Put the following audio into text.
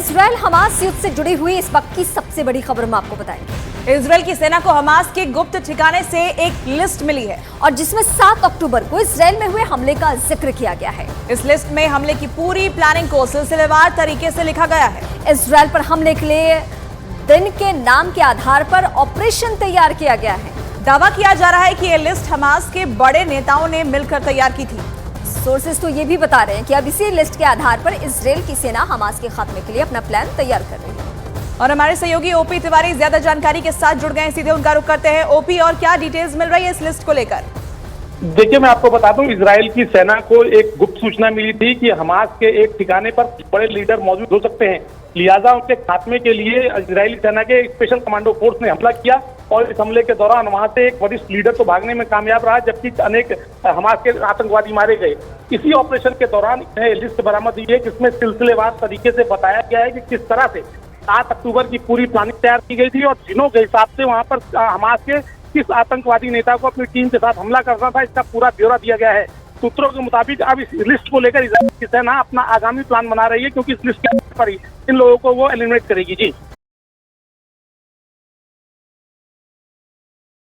Israel Hamas युद्ध से जुड़ी हुई इस वक्त की सबसे बड़ी खबर हम आपको बताएंगे। इजराइल की सेना को हमास के गुप्त ठिकाने से एक लिस्ट मिली है और जिसमें 7 अक्टूबर को इजराइल में हुए हमले का जिक्र किया गया है। इस लिस्ट में हमले की पूरी प्लानिंग को सिलसिलेवार तरीके से लिखा गया है। इजराइल पर हमले के लिए दिन के नाम के आधार पर ऑपरेशन तैयार किया गया है। दावा किया जा रहा है कि ये लिस्ट हमास के बड़े नेताओं ने मिलकर तैयार की थी। सोर्सेज तो ये भी बता रहे हैं कि अब इसी लिस्ट के आधार पर इजराइल की सेना हमास के खात्मे के लिए अपना प्लान तैयार कर रही है। और हमारे सहयोगी ओपी तिवारी ज्यादा जानकारी के साथ जुड़ गए हैं, सीधे उनका रुख करते हैं। ओपी, और क्या डिटेल्स मिल रही है इस लिस्ट को लेकर? देखिए, मैं आपको बता दूं, इजराइल की सेना को एक गुप्त सूचना मिली थी कि हमास के एक ठिकाने पर बड़े लीडर मौजूद हो सकते हैं। लिहाजा उनके खात्मे के लिए इजरायली सेना के स्पेशल कमांडो फोर्स ने हमला किया और इस हमले के दौरान वहां से एक वरिष्ठ लीडर तो भागने में कामयाब रहा, जबकि अनेक हमास के आतंकवादी मारे गए। इसी ऑपरेशन के दौरान लिस्ट बरामद हुई है, जिसमें सिलसिलेवार तरीके से बताया गया है कि किस तरह से 7 अक्टूबर की पूरी प्लानिंग तैयार की गई थी और दिनों के हिसाब से वहां पर हमास के किस आतंकवादी नेता को अपनी टीम के साथ हमला करना था, इसका पूरा ब्यौरा दिया गया है। सूत्रों के मुताबिक अब इस लिस्ट को लेकर इजराइल की सेना अपना आगामी प्लान बना रही है, क्योंकि इस लिस्ट के पर ही इन लोगों को वो एलिमिनेट करेगी। जी।